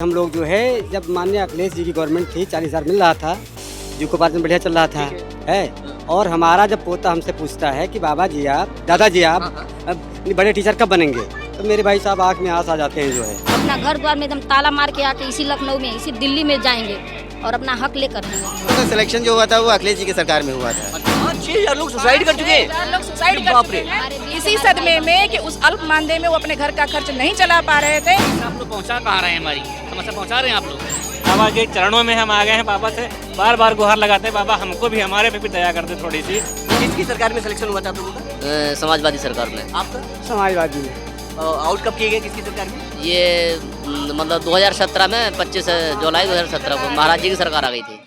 हम लोग जो है जब माननीय अखिलेश जी की गवर्नमेंट थी 40,000 मिल रहा था, जीविका उपार्जन बढ़िया चल रहा था है। और हमारा जब पोता हमसे पूछता है कि बाबा जी आप, दादाजी आप अब बड़े टीचर कब बनेंगे, तो मेरे भाई साहब आँख में आंसू आ जाते हैं। जो है अपना घर द्वार में एकदम ताला मार के आके इसी लखनऊ में, इसी दिल्ली में जाएंगे और अपना हक लेकर आएंगे। तो सिलेक्शन जो हुआ था वो अखिलेश जी की सरकार में हुआ था। 6,000 लोग सुसाइड कर चुके हैं। लोग सुसाइड कर चुके हैं इसी सदमे में कि उस अल्प मानदेय में वो अपने घर का खर्च नहीं चला पा रहे थे। आप लोग पहुंचा कहाँ रहे हैं, हमारी समस्या पहुंचा रहे हैं आप लोग। बाबा के चरणों में हम आ गए हैं, बाबा से बार बार गुहार लगाते हैं, बाबा हमको भी, हमारे पे भी दया कर दे थोड़ी सी। किसकी सरकार में सिलेक्शन हुआ था आप लोगों का? समाजवादी सरकार में। आपका समाजवादी में आउट कब किए गए, किसकी सरकार में? ये मतलब 2017 में 25 जुलाई 2017 को महाराज जी की सरकार आ गई थी।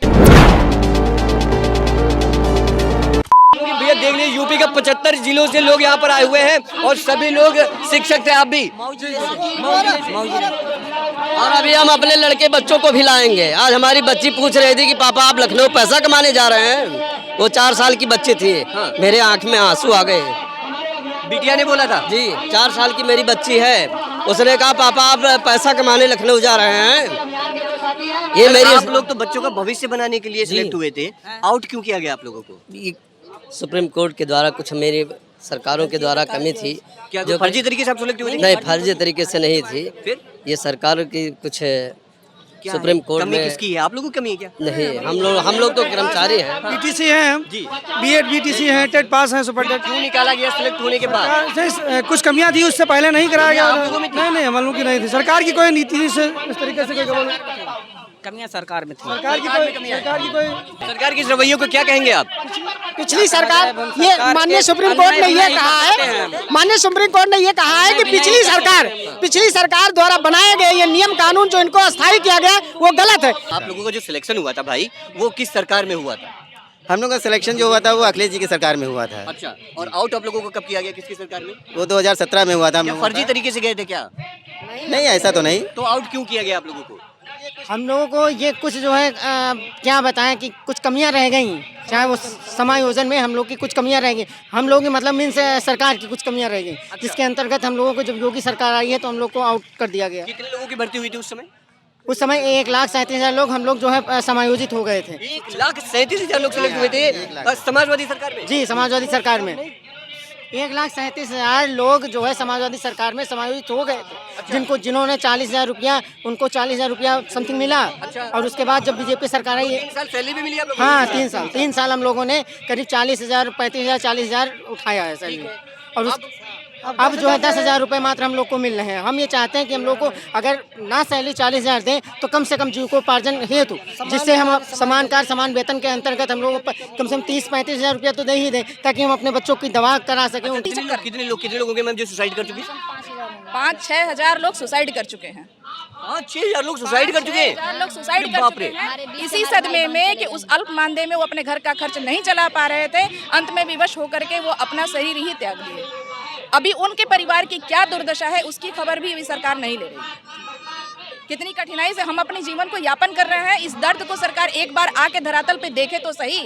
भैया देख लीजिए, यूपी के 75 जिलों से लोग यहाँ पर आए हुए हैं और सभी लोग शिक्षक थे। आप भी और अभी हम अपने लड़के बच्चों को भी लाएंगे। आज हमारी बच्ची पूछ रही थी कि पापा आप लखनऊ पैसा कमाने जा रहे हैं। वो 4 साल की बच्ची थी। मेरे आंख में आंसू आ गए। बिटिया ने बोला था जी, 4 साल की मेरी बच्ची है। उसने कहा पापा आप पैसा कमाने लखनऊ जा रहे हैं। ये मेरी आप लोग तो बच्चों का भविष्य बनाने के लिए सिलेक्ट हुए थे, आउट क्यों किया गया आप लोगों को? सुप्रीम कोर्ट के द्वारा कुछ मेरी सरकारों के द्वारा कमी थी। क्या जो फर्जी तरीके से आप सिलेक्ट हुए थे? नहीं, फर्जी तरीके से नहीं थी। फिर ये सरकार की कुछ क्या सुप्रीम है? कोर्ट कमी में किसकी है? आप लोगों की कमी है क्या? नहीं, हम लोग तो कर्मचारी हैं। बीटीसी हैं हम, बीएड बीटीसी हैं, टेट पास हैं, सुपर टेट। क्यों निकाला गया सिलेक्ट होने के बाद? कुछ कमियां थी, उससे पहले नहीं कराया गया। आप लोगों में थी? नहीं, हम लोगों की नहीं थी। सरकार की कोई नीति से इस तरीके से कोई कमियां सरकार में थी। सरकार की कोई सरकार के इस रवैयों को क्या कहेंगे आप? पिछली सरकार, ये माननीय सुप्रीम कोर्ट ने ये कहा है, माननीय सुप्रीम कोर्ट ने ये कहा है कि पिछली सरकार द्वारा बनाए गए ये नियम कानून जो इनको अस्थायी किया गया वो गलत है। आप लोगों का जो सिलेक्शन हुआ था भाई, वो किस सरकार में हुआ था? हम लोग का सिलेक्शन जो हुआ था वो अखिलेश जी की सरकार में हुआ था। अच्छा, और आउट आप लोगों को कब किया गया, किसकी सरकार में? वो 2017 में हुआ था। हम क्या लोगों फर्जी तरीके से गए थे क्या? का। नहीं, ऐसा तो नहीं। तो आउट क्यों किया गया आप लोगों को? हम लोगों को ये कुछ जो है क्या बताएं कि कुछ कमियां रह गई, चाहे वो समायोजन में हम लोग की कुछ कमियां रह गई। हम लोग मतलब मीन्स सरकार की कुछ कमियां रह गई, जिसके अंतर्गत हम लोगों को जब योगी सरकार आई है तो हम लोग को आउट कर दिया गया। कितने लोगों की भर्ती हुई थी उस समय? उस समय 1,37,000 लोग हम लोग जो है समायोजित हो गए थे। 1,37,000 लोग सिलेक्ट हुए थे समाजवादी सरकार में? जी, समाजवादी सरकार में 1,37,000 लोग जो है समाजवादी सरकार में समायोजित हो गए थे। जिन्होंने 40,000 रुपया, उनको 40,000 रुपया समथिंग मिला। और उसके बाद जब बीजेपी सरकार आई, 3 साल सैलरी भी मिली आप लोगों को? हाँ 3 साल हम लोगों ने करीब 40,000, 35,000, 40,000 उठाया है सैलरी। और अब जो है 10,000 रुपये मात्र हम लोग को मिल रहे हैं। हम ये चाहते हैं कि हम लोग को अगर ना सैलरी 40,000 दें तो कम से कम जीविकोपार्जन हेतु, जिससे हम समान कार्य समान वेतन के अंतर्गत हम लोगों को कम से कम 30-35,000 रुपया तो दे ही दें, ताकि हम अपने बच्चों की दवा करा सकें। कितने लोगों के मैम जो सुसाइड कर चुके हैं? 5-6 हजार लोग सुसाइड कर चुके हैं। 6,000 लोग सुसाइड कर चुके हैं। 5,000 लोग सुसाइड कर बाप चुके रे। हैं इसी सदमे में कि उस अल्प मानदेय में वो अपने घर का खर्च नहीं चला पा रहे थे। अंत में विवश होकर के वो अपना शरीर ही त्याग दिए। अभी उनके परिवार की क्या दुर्दशा है उसकी खबर भी अभी सरकार नहीं ले रही। कितनी कठिनाई से हम अपने जीवन को यापन कर रहे हैं, इस दर्द को सरकार एक बार आके धरातल पे देखे तो सही।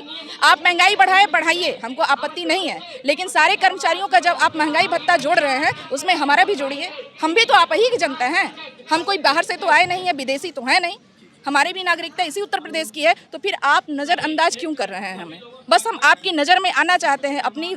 आप महंगाई बढ़ाइए, हमको आपत्ति नहीं है, लेकिन सारे कर्मचारियों का जब आप महंगाई भत्ता जोड़ रहे हैं उसमें हमारा भी जोड़िए। हम भी तो आप ही की जनता हैं, हम कोई बाहर से तो आए नहीं है, विदेशी तो है नहीं, हमारी भी नागरिकता इसी उत्तर प्रदेश की है। तो फिर आप नज़रअंदाज क्यों कर रहे हैं हमें? बस हम आपकी नज़र में आना चाहते हैं, अपनी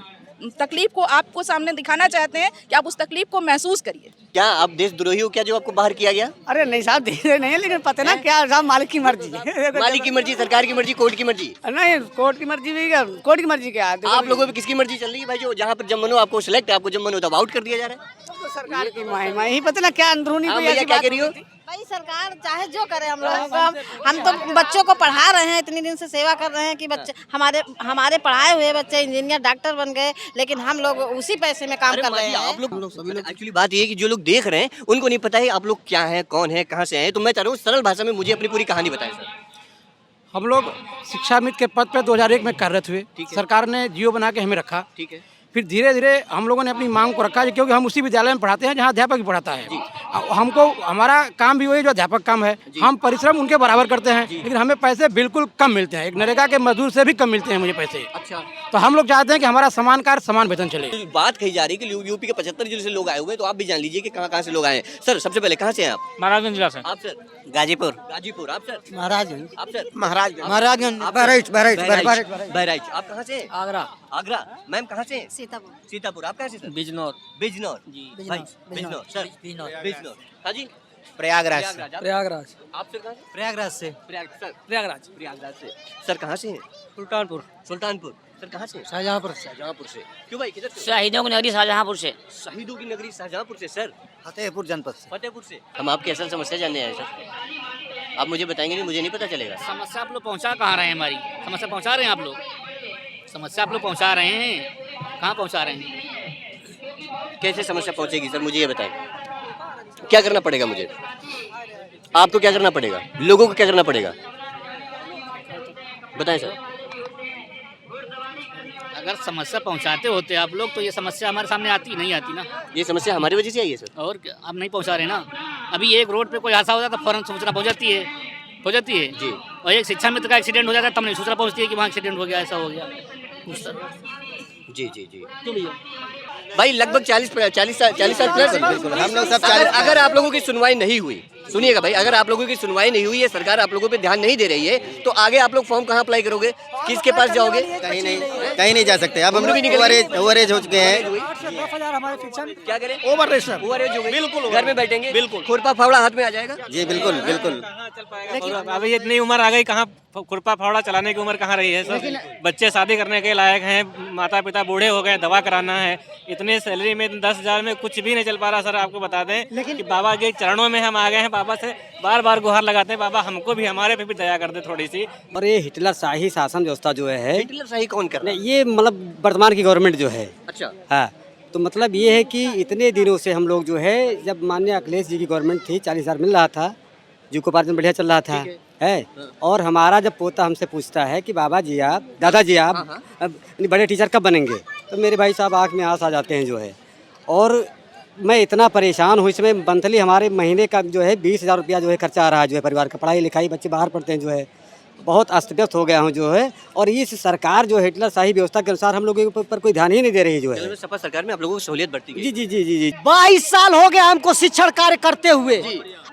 तकलीफ को आपको सामने दिखाना चाहते हैं कि आप उस तकलीफ को महसूस करिए। क्या आप देशद्रोही हो क्या जो आपको बाहर किया गया? अरे नहीं साहब, धीरे नहीं है, लेकिन पता ना क्या साहब, मालिक की मर्जी। मालिक की मर्जी, सरकार की मर्जी, कोर्ट की मर्जी? नहीं, कोर्ट की मर्जी भी क्या, कोर्ट की मर्जी क्या है? आप लोगों पे किसकी मर्जी चल रही है भाई? जो जहाँ पर जब मनो आपको सिलेक्ट, आपको जब मनो तब आउट कर दिया जा रहा है। तो सरकार की महिमा ही पता ना क्या अंदरूनी कोई ऐसी क्या बात कह रही हो? भाई सरकार चाहे जो करे, हम लोगों को, हम तो बच्चों को पढ़ा रहे हैं, इतनी दिन से सेवा कर रहे हैं कि बच्चे हमारे पढ़ाए हुए बच्चे इंजीनियर डॉक्टर बन गए, लेकिन हम लोग उसी पैसे में काम कर रहे हैं। आप लोग सभी लोग एक्चुअली बात ये है कि जो लोग देख रहे हैं उनको नहीं पता है आप लोग क्या हैं, कौन है, कहाँ से आए। तो मैं चाह रहा हूँ सरल भाषा में मुझे अपनी पूरी कहानी बताएं सर। हम लोग शिक्षा मित्र के पद पे 2001 में कार्यरत हुए। सरकार ने जियो बना के हमें रखा। ठीक है। फिर धीरे धीरे हम लोगों ने अपनी मांग को रखा, क्योंकि हम उसी विद्यालय में पढ़ाते हैं जहाँ अध्यापक भी पढ़ाता है। हमको हमारा काम भी वही जो अध्यापक काम है, हम परिश्रम उनके बराबर करते हैं, लेकिन हमें पैसे बिल्कुल कम मिलते हैं। एक नरेगा के मजदूर से भी कम मिलते हैं मुझे पैसे। अच्छा, तो हम लोग चाहते हैं कि हमारा समान कार्य समान वेतन चले। तो बात कही जा रही है कि यूपी के 75 जिले से लोग आए हुए हैं, तो आप भी जान लीजिए कि कहाँ कहाँ से लोग आए हैं। सर, सबसे पहले कहाँ से हैं आप? महाराजगंज जिला से। आप सर? गाजीपुर। गाजीपुर। आप सर? महाराजगंज। आप सर? महाराजगंज। बहराइच। आप कहाँ से? आगरा। आगरा। मैम कहाँ से? सीतापुर। सीतापुर। आप कहाँ से सर? बिजनौर। बिजनौर। भाई बिजनौर। सर? बिजनौर। हाँ जी? प्रयागराज। आप? प्रयागराज। आप सर कहाँ से? प्रयागराज से। प्रयागराज से। सर कहाँ से हैं? सुल्तानपुर। सुल्तानपुर। सर कहाँ से? शाहजहाँपुर। शाहजहाँपुर से। क्यों भाई, किधर से? शहीदों की नगरी शाहजहाँपुर से। शहीदों की नगरी शाहजहाँपुर से। सर? फतेहपुर जनपद से। फतेहपुर से। हम आपकी असल समस्या जानने आए सर। आप मुझे बताएंगे नहीं, मुझे नहीं पता चलेगा। समस्या आप लोग पहुंचा कहाँ रहे हैं? हमारी समस्या पहुंचा रहे हैं आप लोग? समस्या आप लोग पहुंचा रहे हैं, कहाँ पहुंचा रहे हैं? कैसे समस्या पहुंचेगी सर, मुझे ये बताएं। क्या करना पड़ेगा मुझे? आपको क्या करना पड़ेगा? लोगों को क्या करना पड़ेगा? बताएं सर। अगर समस्या पहुंचाते होते आप लोग तो ये समस्या हमारे सामने आती नहीं आती ना। ये समस्या हमारी वजह से आई है सर। और आप नहीं पहुंचा रहे ना। अभी एक रोड पे कोई हादसा हो जाता है फौरन सूचना पहुंच जाती है जी। और एक शिक्षा मित्र का एक्सीडेंट हो जाता है तब नहीं सूचना पहुंचती है कि वहाँ एक्सीडेंट हो गया, ऐसा हो गया। जी। क्यों भैया? भाई लगभग 40 साल प्लस। बिल्कुल, हम लोग सब अगर आप लोगों की सुनवाई नहीं हुई, सुनिएगा भाई, अगर आप लोगों की सुनवाई नहीं हुई है, सरकार आप लोगों पे ध्यान नहीं दे रही है, तो आगे आप लोग फॉर्म कहाँ अप्लाई करोगे? किसके पास जाओगे? कहीं नहीं जा सकते। अब हम लोग ओवरेज हो चुके हैं। क्या करें? ओवरेज ओवरेज हो गई। बिल्कुल। घर में बैठेंगे। बिल्कुल। खुरपा फावड़ा हाथ में आ जाएगा। जी बिल्कुल। और अभी इतनी उम्र आ गई, कहाँ खुरपा फावड़ा चलाने की उम्र कहाँ रही है सर? बच्चे शादी करने के लायक हैं, माता पिता बूढ़े हो गए, दवा कराना है, इतने सैलरी में 10,000 में कुछ भी नहीं चल पा रहा सर। आपको बता दें कि बाबा के चरणों में हम आ गए हैं, बाबा से बार बार गुहार लगाते हैं, बाबा हमको भी, हमारे पे भी दया कर दे थोड़ी सी। और ये हिटलर शाही शासन व्यवस्था जो है, हिटलर शाही कौन कर रहा है? ये मतलब वर्तमान की गवर्नमेंट जो है। अच्छा। हाँ, तो मतलब ये है कि इतने दिनों से हम लोग जो है, जब माननीय अखिलेश जी की गवर्नमेंट थी 40,000 मिल रहा था, जीविकोपार्जन बढ़िया चल रहा था है। और हमारा जब पोता हमसे पूछता है कि बाबा जी आप, दादाजी आप अब बड़े टीचर कब बनेंगे, तो मेरे भाई साहब आँख में आंसू आ जाते हैं जो है। और मैं इतना परेशान हूँ, इसमें मंथली हमारे महीने का जो है 20,000 रुपया जो है खर्चा आ रहा है जो है परिवार का, पढ़ाई लिखाई, बच्चे बाहर पढ़ते हैं जो है। बहुत अस्त व्यस्त हो गया हूँ जो है। और इस सरकार जो हिटलर शाही व्यवस्था के अनुसार हम लोगों के ऊपर कोई ध्यान ही नहीं दे रही जो है। सपा सरकार में आप लोगों को सहूलियत बढ़ती गई। जी। 22 साल हो गए हमको शिक्षण कार्य करते हुए,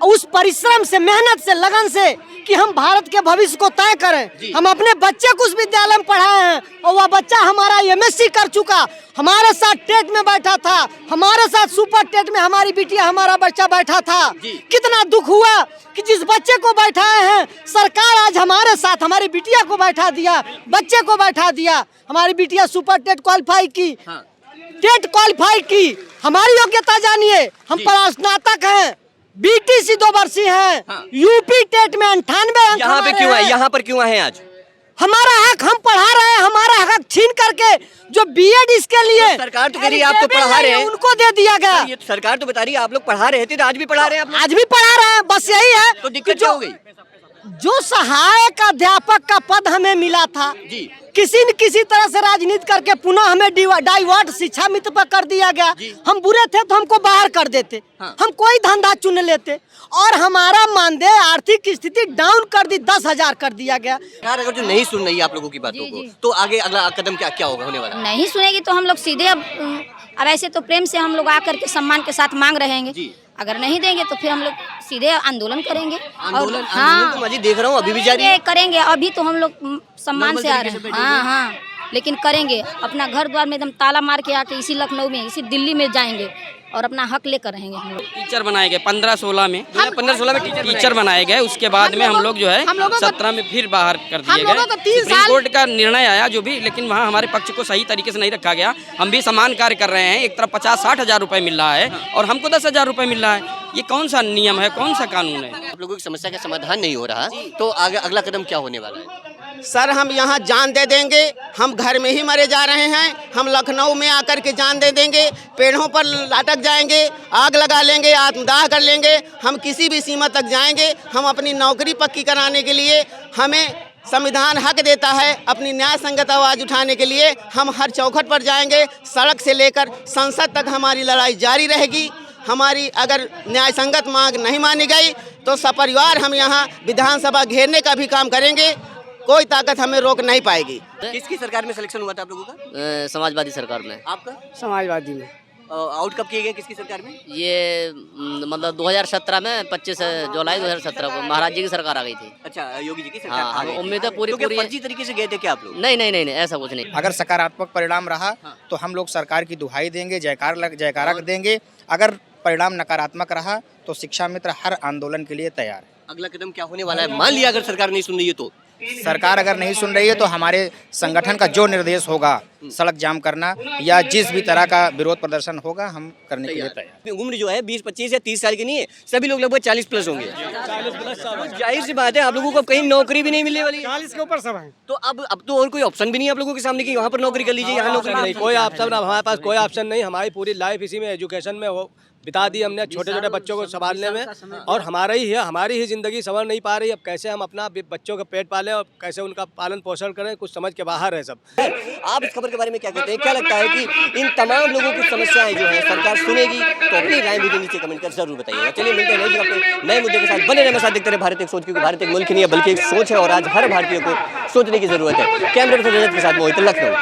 उस परिश्रम से, मेहनत से, लगन से कि हम भारत के भविष्य को तय करें। हम अपने बच्चे को उस विद्यालय में पढ़ाए हैं और वह बच्चा हमारा MSc कर चुका, हमारे साथ टेट में बैठा था, हमारे साथ सुपर टेट में हमारी बिटिया, हमारा बच्चा बैठा था। कितना दुख हुआ कि जिस बच्चे को बैठाए हैं सरकार आज हमारे साथ, हमारी बिटिया को बैठा दिया, बच्चे को बैठा दिया। हमारी बिटिया सुपर टेट क्वालिफाई की, टेट क्वालिफाई की। हमारी योग्यता जानिए, हम स्नातक हैं, BTC 2 वर्षीय है, यूपी टेट में 98 अंक। यहाँ पे क्यों आए? यहाँ पर क्यों आए आज? हमारा हक हम पढ़ा रहे हैं, हमारा हक छीन करके जो B.Ed इसके लिए सरकार तो कह रही है आप तो पढ़ा रहे हैं, उनको दे दिया गया। ये तो सरकार तो बता रही है आप लोग पढ़ा रहे थे, तो आज भी पढ़ा रहे हैं आप लोग। आज भी पढ़ा रहे हैं, बस यही है। तो दिक्कत क्या हो गई? जो सहायक अध्यापक का पद हमें मिला था, किसी न किसी तरह से राजनीति करके पुनः हमें डाइवर्ट शिक्षा मित्र पर कर दिया गया। हम बुरे थे तो हमको बाहर कर देते, हम कोई धंधा चुन लेते और हमारा मानदेय आर्थिक स्थिति डाउन कर दी, 10,000 कर दिया गया। यार अगर जो नहीं सुन रही है आप लोगों की बातों को, तो आगे अगला कदम क्या होगा, होने वाला? नहीं सुनेगी तो हम लोग सीधे अब ऐसे तो प्रेम से हम लोग आकर के सम्मान के साथ मांग रहेंगे। अगर नहीं देंगे तो फिर हम लोग सीधे आंदोलन करेंगे। आंदोलन तो मैं देख रहा हूँ अभी भी जारी है। करेंगे, अभी तो हम लोग सम्मान से आ रहे हैं। हाँ, लेकिन करेंगे। अपना घर द्वार में एकदम ताला मार के आके इसी लखनऊ में, इसी दिल्ली में जाएंगे और अपना हक लेकर रहेंगे। हम लोग टीचर बनाए गए 15-16 में, 15-16 में टीचर बनाए गए। उसके बाद में हम लोग जो है 17 में फिर बाहर कर दिए गए। सुप्रीम कोर्ट का निर्णय आया जो भी, लेकिन वहाँ हमारे पक्ष को सही तरीके से नहीं रखा गया। हम भी समान कार्य कर रहे हैं, एक तरफ 50-60 हज़ार रुपये मिल रहा है और हमको 10,000 रुपये मिल रहा है। ये कौन सा नियम है, कौन सा कानून है? आप लोगों की समस्या का समाधान नहीं हो रहा, तो आगे अगला कदम क्या होने वाला है? सर हम यहाँ जान दे देंगे, हम घर में ही मरे जा रहे हैं, हम लखनऊ में आकर के जान दे देंगे, पेड़ों पर लटक जाएंगे, आग लगा लेंगे, आत्मदाह कर लेंगे, हम किसी भी सीमा तक जाएंगे। हम अपनी नौकरी पक्की कराने के लिए, हमें संविधान हक देता है अपनी न्याय संगत आवाज़ उठाने के लिए, हम हर चौखट पर जाएंगे। सड़क से लेकर संसद तक हमारी लड़ाई जारी रहेगी। हमारी अगर न्याय संगत मांग नहीं मानी गई तो सपरिवार हम यहाँ विधानसभा घेरने का भी काम करेंगे। कोई ताकत हमें रोक नहीं पाएगी। किसकी सरकार में सिलेक्शन हुआ था आप लोगों का? समाजवादी सरकार में। आपका समाजवादी में आउट कब किए गए किसकी सरकार में? ये मतलब 2017 में 25 जुलाई 2017 को महाराज जी की सरकार आ गई थी। अच्छा, योगी जी की सरकार हाँ, आ गई। उम्मीद है पूरी तो क्या पूरी फर्जी तरीके से गए थे क्या आप लोग? नहीं, ऐसा कुछ नहीं। अगर सकारात्मक परिणाम रहा तो हम लोग सरकार की दुहाई देंगे, जयकारा देंगे। अगर परिणाम नकारात्मक रहा तो शिक्षा मित्र हर आंदोलन के लिए तैयार है। अगला कदम क्या होने वाला है? मान लिया अगर सरकार नहीं सुन रही है तो? सरकार अगर नहीं सुन रही है तो हमारे संगठन का जो निर्देश होगा, सड़क जाम करना या जिस भी तरह का विरोध प्रदर्शन होगा, हम करने के लिए तैयार। उम्र जो है 20, 25 या 30 साल की नहीं है, सभी लोग लगभग 40 प्लस होंगे। जाहिर सी बात है आप लोगों को कहीं नौकरी भी नहीं मिलने वाली। 40 के ऊपर सब है। तो अब तो और कोई ऑप्शन भी नहीं है आप लोगों के सामने कि यहाँ पर नौकरी कर लीजिए, यहाँ नौकरी नहीं, कोई ऑप्शन हमारे पास कोई ऑप्शन नहीं। हमारी पूरी लाइफ इसी में एजुकेशन में हो बिता दी हमने, छोटे छोटे बच्चों को संभालने में, और हमारी ही ज़िंदगी संभल नहीं पा रही। अब कैसे हम अपना बच्चों का पेट पालें और कैसे उनका पालन पोषण करें, कुछ समझ के बाहर है सब। आप इस खबर के बारे में क्या कहते हैं? क्या लगता है कि इन तमाम लोगों की समस्याएं जो है सरकार सुनेगी? तो अपनी राय मुझे नीचे कमेंट कर जरूर बताइएगा। चलिए मिलते हैं नई जगह पे नए मुद्दे के साथ। बने रहना, साथ देखते रहे भारत एक सोच, क्योंकि भारत एक मुल्क नहीं है बल्कि एक सोच है और आज हर भारतीय को सोचने की जरूरत है। कैमरे पर रजत के साथ मोहित, लखनऊ।